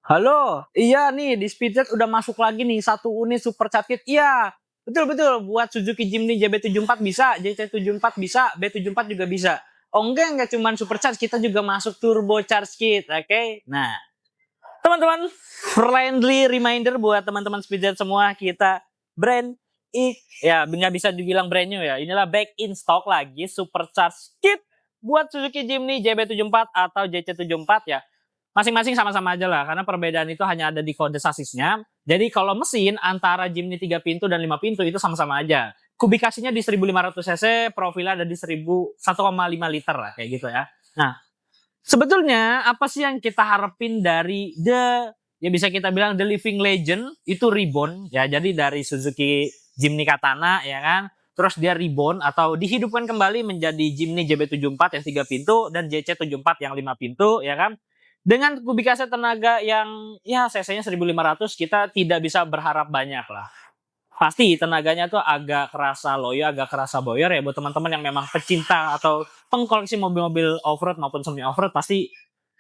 Halo, iya nih di Speedjet udah masuk lagi nih satu unit supercharged kit. Iya, betul betul buat Suzuki Jimny JB74 bisa, JC74 bisa, B74 juga bisa. Oh enggak cuman supercharged, kita juga masuk turbocharged kit, oke? Nah, teman-teman, friendly reminder buat teman-teman Speedjet semua, kita brand ya nggak bisa dibilang brand new ya. Inilah back in stock lagi supercharged kit buat Suzuki Jimny JB74 atau JC74 ya. Masing-masing sama-sama aja lah, karena perbedaan itu hanya ada di kode sasisnya. Jadi kalau mesin antara Jimny 3 pintu dan 5 pintu itu sama-sama aja. Kubikasinya di 1500 cc, profilnya ada di 1,5 liter lah, kayak gitu ya. Nah, sebetulnya apa sih yang kita harapin dari ya bisa kita bilang the living legend itu reborn ya. Jadi dari Suzuki Jimny Katana ya kan. Terus dia reborn atau dihidupkan kembali menjadi Jimny JB74 yang 3 pintu dan JC74 yang 5 pintu ya kan. Dengan kubikasi tenaga yang ya cc-nya 1500, kita tidak bisa berharap banyak lah. Pasti tenaganya tuh agak kerasa loyo, agak kerasa boyor ya buat teman-teman yang memang pecinta atau pengkoleksi mobil-mobil off-road maupun semi off-road pasti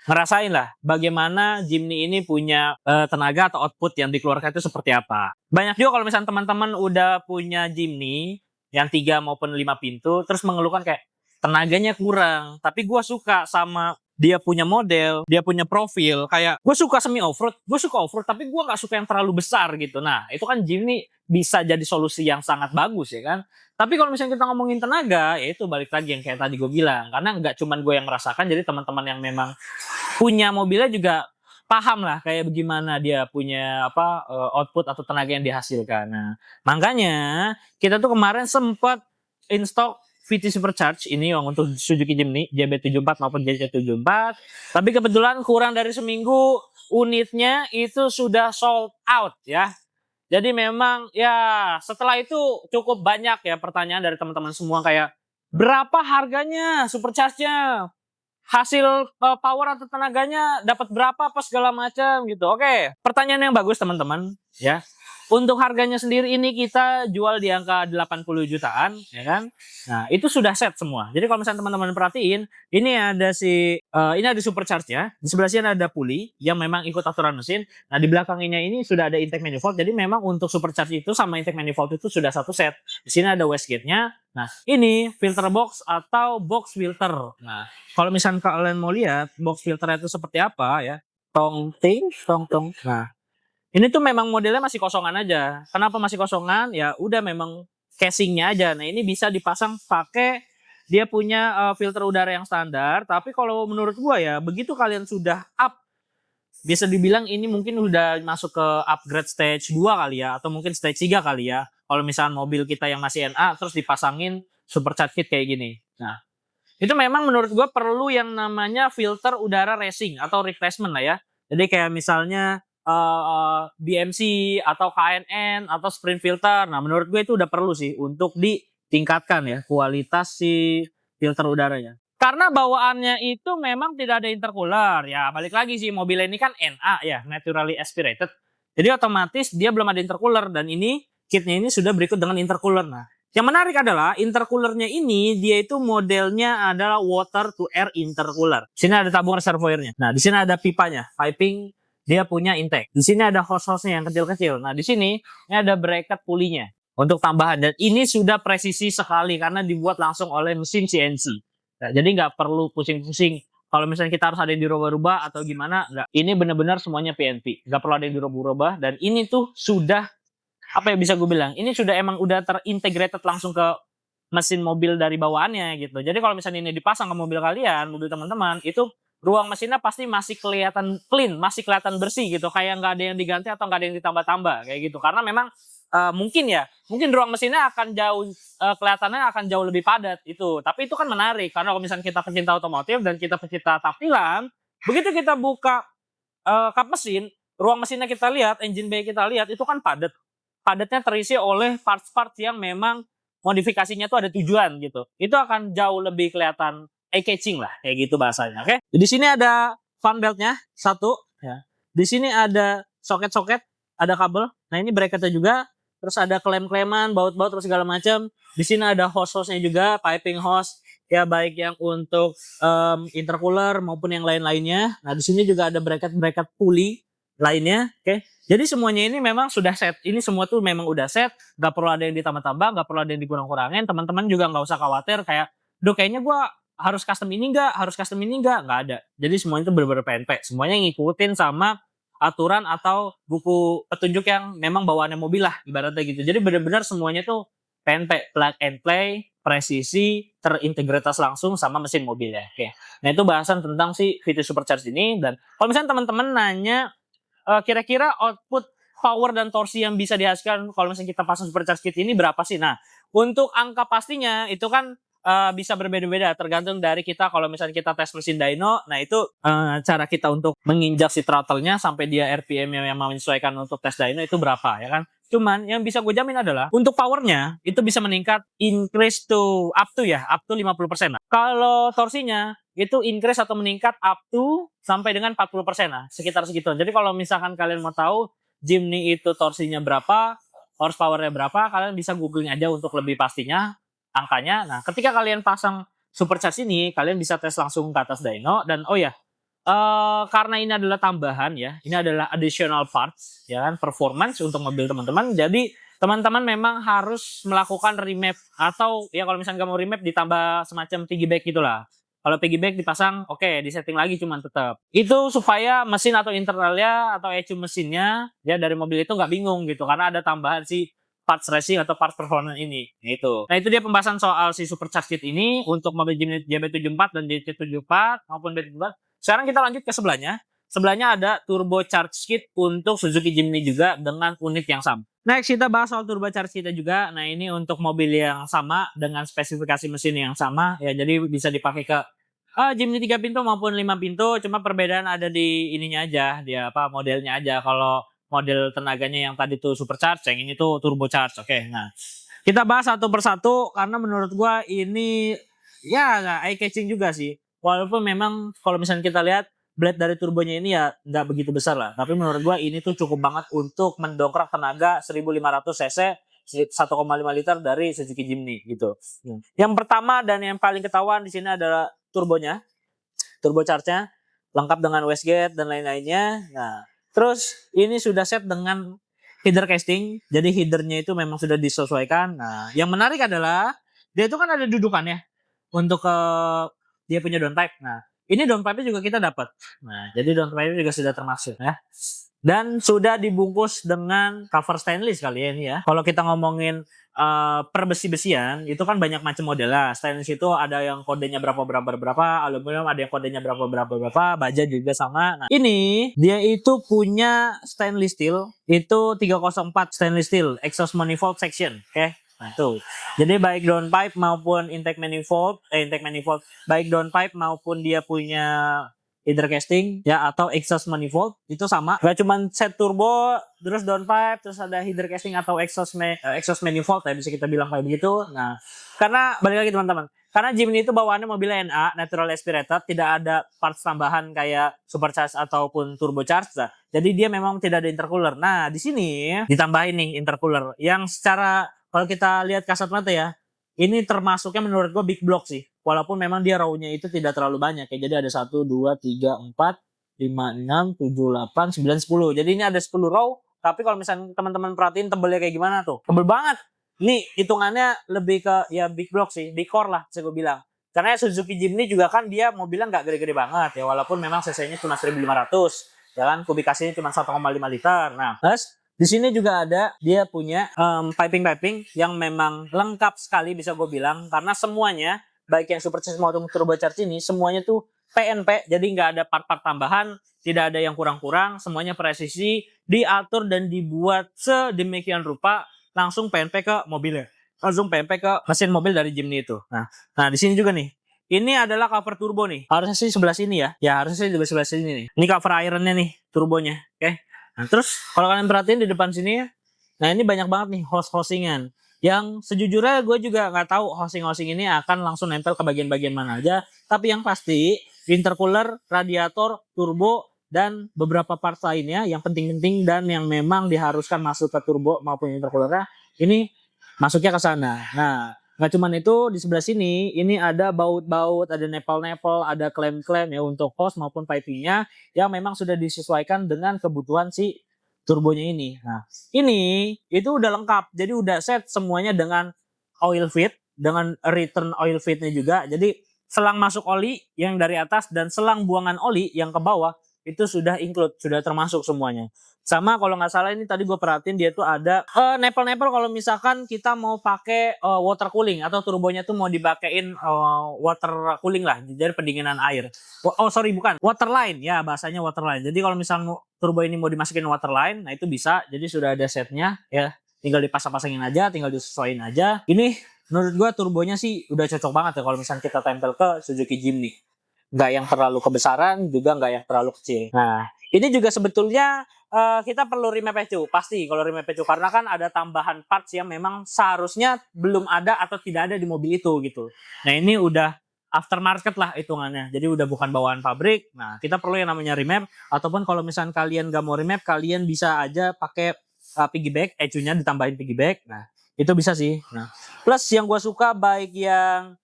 ngerasain lah bagaimana Jimny ini punya tenaga atau output yang dikeluarkan itu seperti apa. Banyak juga kalau misalnya teman-teman udah punya Jimny yang 3 maupun 5 pintu terus mengeluhkan kayak tenaganya kurang, tapi gue suka sama dia punya model, dia punya profil, kayak gue suka semi off-road, gue suka off-road, tapi gue gak suka yang terlalu besar gitu. Nah, itu kan Jimny bisa jadi solusi yang sangat bagus ya kan. Tapi kalau misalnya kita ngomongin tenaga, ya itu balik lagi yang kayak tadi gue bilang. Karena nggak cuma gue yang merasakan, jadi teman-teman yang memang punya mobilnya juga paham lah kayak bagaimana dia punya output atau tenaga yang dihasilkan. Nah, makanya kita tuh kemarin sempat in stock VT Supercharge ini yang untuk Suzuki Jimny JB74 maupun JC74. Tapi kebetulan kurang dari seminggu unitnya itu sudah sold out ya. Jadi memang ya setelah itu cukup banyak ya pertanyaan dari teman-teman semua kayak berapa harganya supercharge-nya? Hasil power atau tenaganya dapat berapa apa segala macam gitu. Oke, pertanyaan yang bagus teman-teman ya. Untuk harganya sendiri ini kita jual di angka 80 jutaan ya kan. Nah, itu sudah set semua. Jadi kalau misalnya teman-teman perhatiin, ini ada ini ada supercharge ya. Di sebelah sini ada pulley yang memang ikut aturan mesin. Nah, di belakangnya ini sudah ada intake manifold. Jadi memang untuk supercharge itu sama intake manifold itu sudah satu set. Di sini ada wastegate-nya. Nah, ini filter box atau box filter. Nah, kalau misalnya kalian mau lihat box filter itu seperti apa ya. Tong ting, tong tong. Nah, ini tuh memang modelnya masih kosongan aja. Kenapa masih kosongan? Ya udah memang casingnya aja. Nah, ini bisa dipasang pakai dia punya filter udara yang standar. Tapi kalau menurut gua ya, begitu kalian sudah up, bisa dibilang ini mungkin udah masuk ke upgrade stage 2 kali ya, atau mungkin stage 3 kali ya. Kalau misalnya mobil kita yang masih NA terus dipasangin supercharged kit kayak gini. Nah, itu memang menurut gue perlu yang namanya filter udara racing atau replacement lah ya. Jadi kayak misalnya BMC atau KNN atau Sprint filter. Nah, menurut gue itu udah perlu sih untuk ditingkatkan ya kualitas si filter udaranya. Karena bawaannya itu memang tidak ada intercooler. Ya, balik lagi sih mobil ini kan NA ya, naturally aspirated. Jadi otomatis dia belum ada intercooler dan ini kitnya ini sudah berikut dengan intercooler. Nah, yang menarik adalah intercoolernya ini dia itu modelnya adalah water to air intercooler. Di sini ada tabung reservoirnya. Nah, di sini ada pipanya, piping dia punya intake. Di sini ada hose-hose-nya yang kecil-kecil. Nah, di sini ini ada bracket pulley-nya untuk tambahan dan ini sudah presisi sekali karena dibuat langsung oleh mesin CNC. Nah, jadi nggak perlu pusing-pusing. Kalau misalnya kita harus ada yang dirubah-rubah atau gimana, nggak. Ini benar-benar semuanya PNP. Nggak perlu ada yang dirubah-rubah dan ini tuh sudah apa ya bisa gue bilang ini sudah emang udah terintegrated langsung ke mesin mobil dari bawaannya gitu. Jadi kalau misalnya ini dipasang ke mobil kalian, mobil teman-teman, itu ruang mesinnya pasti masih kelihatan clean, masih kelihatan bersih gitu, kayak nggak ada yang diganti atau nggak ada yang ditambah-tambah kayak gitu. Karena memang mungkin ruang mesinnya akan jauh kelihatannya akan jauh lebih padat itu. Tapi itu kan menarik karena kalau misalnya kita pecinta otomotif dan kita pecinta tampilan, begitu kita buka kap mesin, ruang mesinnya kita lihat, engine bay kita lihat itu kan padat. Padatnya terisi oleh parts-parts yang memang modifikasinya tuh ada tujuan gitu. Itu akan jauh lebih kelihatan eye-catching lah, kayak gitu bahasanya. Oke. Di sini ada fan beltnya satu. Ya. Di sini ada soket-soket, ada kabel. Nah ini bracketnya juga. Terus ada klem-kleman, baut-baut terus segala macam. Di sini ada hose-hose-nya juga, piping hose. Ya baik yang untuk intercooler maupun yang lain-lainnya. Nah di sini juga ada bracket-bracket pulley lainnya. Oke. Jadi semuanya ini memang sudah set. Ini semua tuh memang udah set. Gak perlu ada yang ditambah-tambah, gak perlu ada yang dikurang-kurangin. Teman-teman juga nggak usah khawatir kayak, duh kayaknya gue harus custom ini nggak, harus custom ini nggak ada. Jadi semuanya itu benar-benar PNP. Semuanya ngikutin sama aturan atau buku petunjuk yang memang bawaannya mobil lah, ibaratnya gitu. Jadi benar-benar semuanya tuh PNP, plug and play, presisi, terintegritas langsung sama mesin mobil ya. Oke. Nah itu bahasan tentang si VT Supercharge ini. Dan kalau misalnya teman-teman nanya kira-kira output power dan torsi yang bisa dihasilkan kalau misalnya kita pasang supercharge kit ini berapa sih? Nah, untuk angka pastinya itu kan bisa berbeda-beda tergantung dari kita. Kalau misalnya kita tes mesin dyno, nah itu cara kita untuk menginjak si throttle-nya sampai dia RPM yang menyesuaikan untuk tes dyno itu berapa ya kan. Cuman yang bisa gue jamin adalah untuk powernya itu bisa meningkat increase to up to 50% lah. Kalau torsinya itu increase atau meningkat up to sampai dengan 40% lah, sekitar segitu. Jadi kalau misalkan kalian mau tahu Jimny itu torsinya berapa, horsepower-nya berapa, kalian bisa googling aja untuk lebih pastinya angkanya. Nah, ketika kalian pasang supercharge ini, kalian bisa tes langsung ke atas dyno. Dan karena ini adalah tambahan ya, ini adalah additional parts ya kan, performance untuk mobil teman-teman. Jadi teman-teman memang harus melakukan remap, atau ya kalau misalnya nggak mau remap ditambah semacam piggyback gitulah. Kalau piggyback dipasang, oke, disetting lagi cuman tetap. Itu supaya mesin atau internalnya atau ECU mesinnya ya dari mobil itu nggak bingung gitu, karena ada tambahan si parts racing atau parts performance ini gitu. Nah itu dia pembahasan soal si supercharge kit ini untuk mobil Jimny JB74 dan JC74 maupun B74. Sekarang kita lanjut ke sebelahnya. Sebelahnya ada turbocharge kit untuk Suzuki Jimny juga dengan unit yang sama. Next kita bahas soal turbocharge kita juga. Nah ini untuk mobil yang sama dengan spesifikasi mesin yang sama ya, jadi bisa dipakai ke Jimny 3 pintu maupun 5 pintu. Cuma perbedaan ada di ininya aja, dia modelnya aja. Kalau model tenaganya yang tadi tuh supercharge, yang ini tuh turbocharge. Oke, nah kita bahas satu persatu karena menurut gua ini ya eye catching juga sih. Walaupun memang kalau misalnya kita lihat blade dari turbonya ini ya nggak begitu besar lah, tapi menurut gua ini tuh cukup banget untuk mendongkrak tenaga 1500 cc 1,5 liter dari Suzuki Jimny gitu. Yang pertama dan yang paling ketahuan di sini adalah turbonya, turbocharge-nya lengkap dengan wastegate dan lain-lainnya. Nah, terus ini sudah set dengan header casting, jadi headernya itu memang sudah disesuaikan. Nah, yang menarik adalah dia itu kan ada dudukannya untuk dia punya downpipe. Nah, ini downpipe-nya juga kita dapat. Nah, jadi downpipe-nya juga sudah termasuk ya. Dan sudah dibungkus dengan cover stainless kali ya ini ya. Kalau kita ngomongin per besi-besian itu kan banyak macam model lah. Stainless itu ada yang kodenya berapa, aluminium ada yang kodenya berapa, baja juga sama. Nah, ini dia itu punya stainless steel itu 304 stainless steel exhaust manifold section, oke. Nah, tuh. Jadi baik downpipe maupun intake manifold, baik downpipe maupun dia punya header casting ya atau exhaust manifold itu sama. Gak cuma set turbo terus downpipe terus ada header casting atau exhaust manifold ya, bisa kita bilang kayak begitu. Nah, karena balik lagi teman-teman, karena Jimny itu bawaannya mobilnya NA, natural aspirated, tidak ada parts tambahan kayak supercharge ataupun turbocharge. Nah, jadi dia memang tidak ada intercooler. Nah, di sini ditambahin nih intercooler yang secara kalau kita lihat kasat mata ya, ini termasuknya menurut gue big block sih. Walaupun memang dia row-nya itu tidak terlalu banyak ya. Jadi ada 1, 2, 3, 4, 5, 6, 7, 8, 9, 10. Jadi ini ada 10 row. Tapi kalau misalnya teman-teman perhatiin tebelnya kayak gimana tuh. Tebel banget. Ini hitungannya lebih ke ya big block sih. Big core lah bisa gue bilang. Karena Suzuki Jimny juga kan dia mobilnya nggak gede-gede banget ya. Walaupun memang cc-nya cuma 1500. Ya kan kubikasinya cuma 1,5 liter. Nah terus di sini juga ada dia punya piping yang memang lengkap sekali bisa gue bilang, karena semuanya baik yang supercharge maupun turbocharge ini semuanya tuh PNP, jadi nggak ada part-part tambahan, tidak ada yang kurang-kurang, semuanya presisi, diatur dan dibuat sedemikian rupa langsung PNP ke mobilnya, langsung PNP ke mesin mobil dari Jimny itu. Nah di sini juga nih. Ini adalah cover turbo nih. Harusnya sih sebelah sini ya. Ya harusnya sih di sebelah sini nih. Ini cover ironnya nih turbonya, oke. Nah, terus kalau kalian perhatiin di depan sini ya, nah ini banyak banget nih housing-housingan. Yang sejujurnya gue juga nggak tahu housing-housing ini akan langsung nempel ke bagian-bagian mana aja. Tapi yang pasti intercooler, radiator, turbo, dan beberapa part lainnya yang penting-penting dan yang memang diharuskan masuk ke turbo maupun intercoolernya, ini masuknya ke sana. Nah Nggak cuman itu, di sebelah sini ini ada baut-baut, ada nepel-nepel, ada klem-klem ya untuk hose maupun pipingnya yang memang sudah disesuaikan dengan kebutuhan si turbonya ini. Nah, ini itu udah lengkap. Jadi udah set semuanya dengan oil fit, dengan return oil fitnya juga. Jadi selang masuk oli yang dari atas dan selang buangan oli yang ke bawah itu sudah include, sudah termasuk semuanya. Sama kalau nggak salah ini tadi gue perhatiin dia tuh ada nepel-nepel kalau misalkan kita mau pakai water cooling atau turbonya tuh mau dipakein water cooling lah, jadi pendinginan air. Oh sorry bukan, water line ya bahasanya water line. Jadi kalau misalnya turbo ini mau dimasukin water line, nah itu bisa. Jadi sudah ada setnya ya, tinggal dipasang-pasangin aja, tinggal disesuaiin aja. Ini menurut gue turbonya sih udah cocok banget ya kalau misalnya kita tempel ke Suzuki Jimny. Nggak yang terlalu kebesaran, juga nggak yang terlalu kecil. Nah, ini juga sebetulnya kita perlu remap ECU, pasti kalau remap ECU, karena kan ada tambahan parts yang memang seharusnya belum ada atau tidak ada di mobil itu gitu. Nah ini udah aftermarket lah hitungannya, jadi udah bukan bawaan pabrik. Nah kita perlu yang namanya remap, ataupun kalau misalnya kalian nggak mau remap, kalian bisa aja pakai piggyback, ECU-nya ditambahin piggyback. Nah itu bisa sih. Nah plus yang gue suka baik yang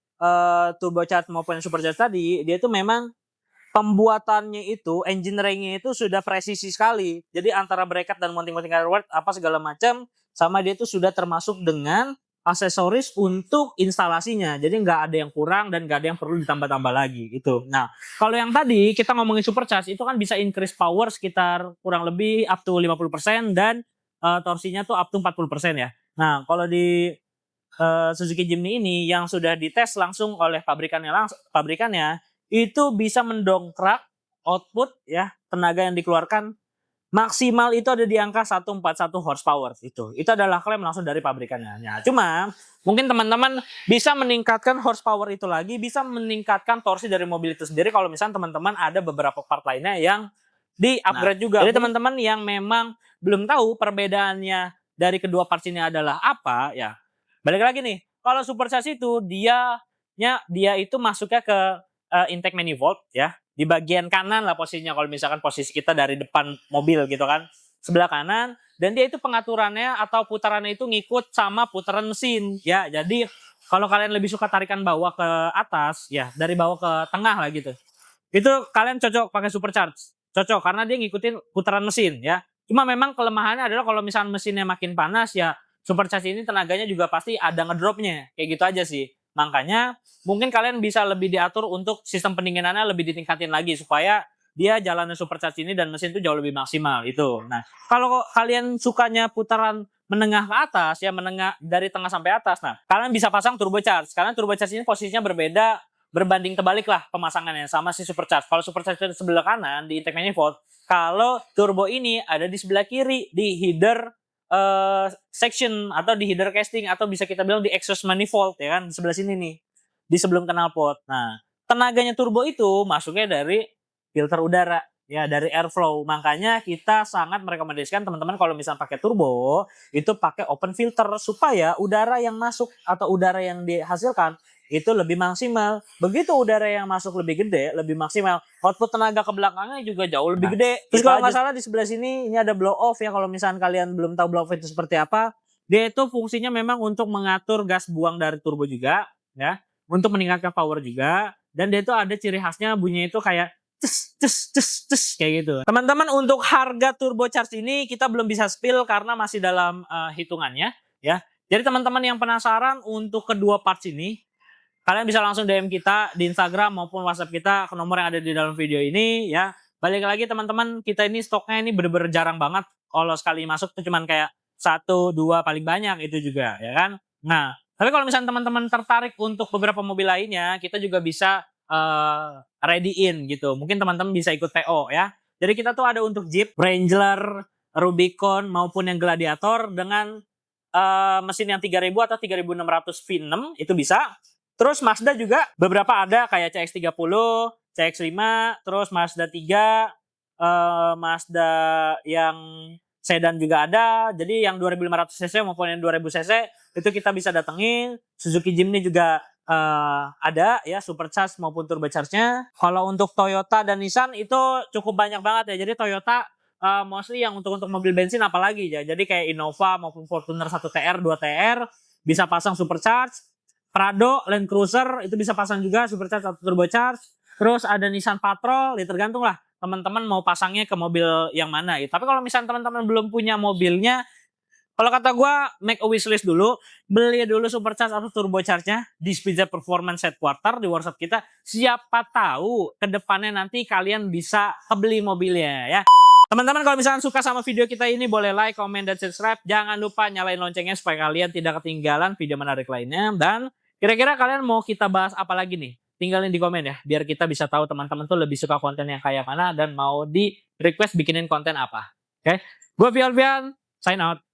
turbocharged maupun supercharged tadi, dia itu memang pembuatannya itu, engineering-nya itu sudah presisi sekali. Jadi antara bracket dan mounting-mounting hardware apa segala macam, sama dia itu sudah termasuk dengan aksesoris untuk instalasinya. Jadi nggak ada yang kurang dan nggak ada yang perlu ditambah-tambah lagi gitu. Nah, kalau yang tadi kita ngomongin supercharge itu kan bisa increase power sekitar kurang lebih up to 50% dan torsinya tuh up to 40% ya. Nah, kalau di Suzuki Jimny ini yang sudah dites langsung oleh pabrikannya itu bisa mendongkrak output ya, tenaga yang dikeluarkan maksimal itu ada di angka 141 horsepower itu. Itu adalah klaim langsung dari pabrikannya. Nah, cuma mungkin teman-teman bisa meningkatkan horsepower itu lagi, bisa meningkatkan torsi dari mobil itu sendiri kalau misalnya teman-teman ada beberapa part lainnya yang di-upgrade juga. Jadi teman-teman yang memang belum tahu perbedaannya dari kedua parts ini adalah apa ya. Balik lagi nih, kalau supercharge itu dia itu masuknya ke intake manifold ya, di bagian kanan lah posisinya kalau misalkan posisi kita dari depan mobil gitu kan, sebelah kanan, dan dia itu pengaturannya atau putarannya itu ngikut sama putaran mesin ya. Jadi kalau kalian lebih suka tarikan bawah ke atas ya, dari bawah ke tengah lah gitu, itu kalian cocok pakai supercharge, cocok karena dia ngikutin putaran mesin ya. Cuma memang kelemahannya adalah kalau misalnya mesinnya makin panas ya, supercharge ini tenaganya juga pasti ada ngedropnya, kayak gitu aja sih. Makanya mungkin kalian bisa lebih diatur untuk sistem pendinginannya lebih ditingkatin lagi supaya dia jalannya supercharge ini dan mesin itu jauh lebih maksimal itu. Nah, kalau kalian sukanya putaran menengah ke atas ya, menengah dari tengah sampai atas, nah kalian bisa pasang turbocharge. Karena turbocharge ini posisinya berbeda, berbanding terbalik lah pemasangannya sama si supercharge. Kalau supercharge di sebelah kanan di intake manifold, kalau turbo ini ada di sebelah kiri di header section atau di header casting atau bisa kita bilang di exhaust manifold ya kan, di sebelah sini nih, di sebelum knalpot. Nah, tenaganya turbo itu masuknya dari filter udara ya, dari airflow. Makanya kita sangat merekomendasikan teman-teman kalau misalnya pakai turbo itu pakai open filter supaya udara yang masuk atau udara yang dihasilkan itu lebih maksimal. Begitu udara yang masuk lebih gede, lebih maksimal, output tenaga ke belakangnya juga jauh lebih gede. Terus kalau nggak salah di sebelah sini ini ada blow off ya, kalau misalnya kalian belum tahu blow off itu seperti apa, dia itu fungsinya memang untuk mengatur gas buang dari turbo juga ya, untuk meningkatkan power juga, dan dia itu ada ciri khasnya bunyinya itu kayak ces ces ces ces kayak gitu. Teman-teman, untuk harga turbocharge ini kita belum bisa spill karena masih dalam hitungannya ya. Jadi teman-teman yang penasaran untuk kedua parts ini, kalian bisa langsung DM kita di Instagram maupun WhatsApp kita ke nomor yang ada di dalam video ini ya. Balik lagi teman-teman, kita ini stoknya ini bener-bener jarang banget. Kalau sekali masuk tuh cuman kayak 1-2 paling banyak itu juga ya kan. Nah, tapi kalau misalnya teman-teman tertarik untuk beberapa mobil lainnya, kita juga bisa ready-in gitu. Mungkin teman-teman bisa ikut PO ya. Jadi kita tuh ada untuk Jeep, Wrangler, Rubicon maupun yang Gladiator dengan mesin yang 3000 atau 3600 V6 itu bisa. Terus Mazda juga beberapa ada kayak CX-30, CX-5, terus Mazda 3, Mazda yang sedan juga ada. Jadi yang 2500 cc maupun yang 2000 cc itu kita bisa datengin. Suzuki Jimny juga ada ya, supercharge maupun turbocharge-nya. Kalau untuk Toyota dan Nissan itu cukup banyak banget ya. Jadi Toyota mostly yang untuk mobil bensin apalagi ya. Jadi kayak Innova maupun Fortuner 1TR, 2TR bisa pasang supercharge. Prado, Land Cruiser itu bisa pasang juga supercharge atau turbocharge. Terus ada Nissan Patrol, ya tergantung lah teman-teman mau pasangnya ke mobil yang mana gitu. Tapi kalau misalnya teman-teman belum punya mobilnya, kalau kata gue make a wishlist dulu, beli dulu supercharge atau turbocharge-nya di Speedjet Performance Headquarter di workshop kita. Siapa tahu ke depannya nanti kalian bisa kebeli mobilnya ya. Teman-teman kalau misalnya suka sama video kita ini boleh like, comment, dan subscribe. Jangan lupa nyalain loncengnya supaya kalian tidak ketinggalan video menarik lainnya. Dan kira-kira kalian mau kita bahas apa lagi nih? Tinggalin di komen ya, biar kita bisa tahu teman-teman tuh lebih suka konten yang kayak mana dan mau di request bikinin konten apa. Oke, gue Vian, sign out.